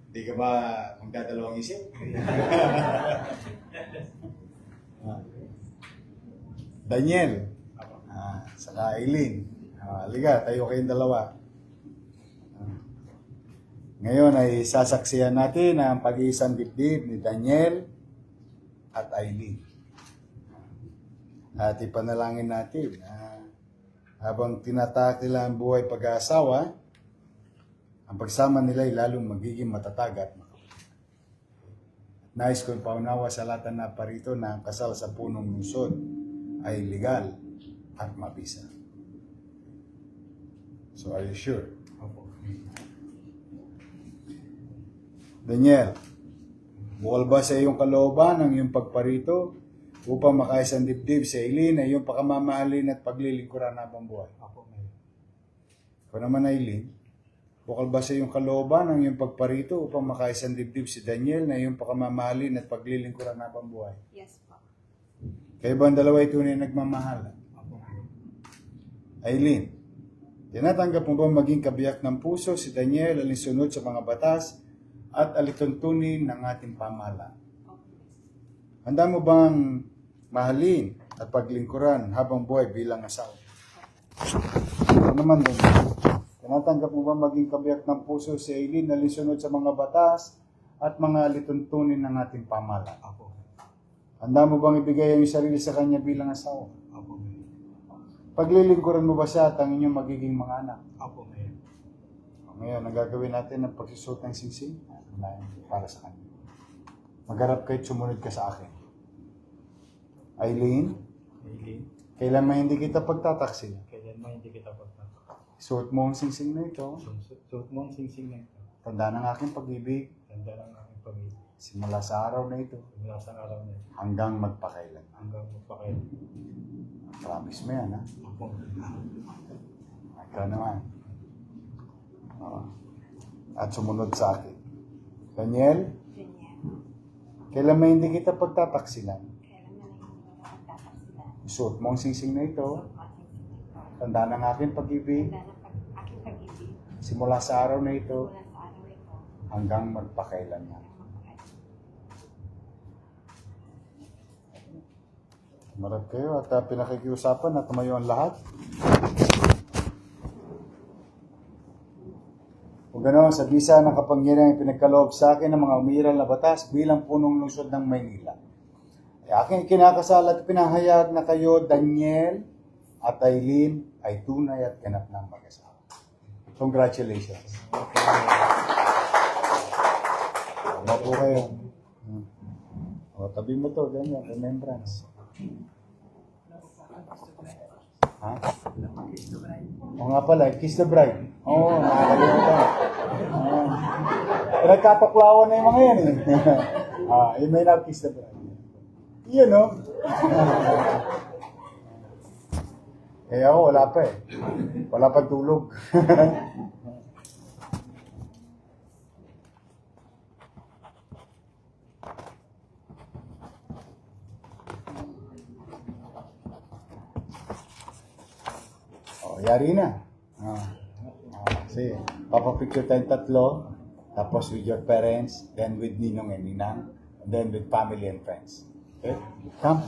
Hindi ka ba magdadalawang isip? Daniel. Saka Eileen. Halika, tayo kayong dalawa. Ngayon ay sasaksihan natin ang pag-iisang dibdib ni Daniel at Eileen. At ipanalangin natin habang tinatahak nila ang buhay pag-aasawa, ang pagsama nila ay lalong magiging matatag at makapal. Nais kong paunawa sa lahat na parito na ang kasal sa punong lungsod ay legal at mabisa. So are you sure? Opo. Daniel, bukal ba sa iyong kalooban ang iyong pagparito upang makaisang dibdib sa Eileen ay iyong pakamamahalin at paglilingkuran habang buhay? Opo, Mayor. Ikaw naman, Eileen, bukal ba sa iyong kalooban ang iyong pagparito upang makaisang dibdib si Daniel na iyong pakamamahalin at paglilingkuran habang buhay? Yes po. Kayo ba ang dalawa ay tunay nagmamahalan? Opo, Mayor. Eileen, tinatanggap mo ba maging kabiyak ng puso si Daniel alinsunod sa mga batas at alituntunin ng ating pamahalaan? Handa mo bang mahalin at paglingkuran habang buhay bilang asawa? Ano naman din? Tinatanggap mo ba maging kabiyak ng puso si Eileen alinsunod sa mga batas at mga alituntunin ng ating pamahalaan? Opo. Handa mo bang ibigay ang iyong sarili sa kanya bilang asawa? Opo, Mayor. Paglilingkuran mo ba siya at ang inyong magiging mga anak? Opo, Mayor. Ngayon, ang gagawin natin ng pagsusot ng singsing para sa kanya. Magharap kayo at sumunod ka sa akin. Eileen, Eileen, kailan man hindi kita pagtataksi? kailan mo hindi kita pagtatak? Suot mo ang singsing na ito. Suot mo ang singsing na ito. Tanda ng aking pag-ibig Tanda ng aking pamilya. simula sa araw na ito Mula sa araw na ito. hanggang magpakailan. Hanggang magpakailan. Promise mo yan, ha? Opo. Ikaw naman. At sumunod sa akin. Daniel, Ganyan. kailan man hindi kita pagtataksilan? Kailan na lang yung magtatapos sila. Suot mo ang singsing na ito. Tanda ng aking pag-ibig Tanda ng aking pag-ibig. simula sa araw na ito Mula sa araw ito. hanggang magpakailan na. Marap kayo at pinakikiusapan na tumayo ang lahat. Kung gano'n, sa bisa ng kapangyarihan pinagkaloob sa akin ng mga umiiral na batas bilang punong lungsod ng Maynila. Ay aking kinakasal at pinahayag na kayo, Daniel at Eileen, ay tunay at ganap ng mag-asawa. Congratulations. Tama po kayo. O, tabi mo to, ganyan, remembrance. Ha? O nga pala, kiss the bride. Oo, nakakalimutan. Nagkataklawan na yung mga yan eh. You may now kiss the bride. Yun, no? Eh ako, wala pa eh. Wala pa tulog. Yari na. Sige, papapicture tayong tatlo, tapos with your parents, then with Ninong and Ninang, and then with family and friends. Okay? Come.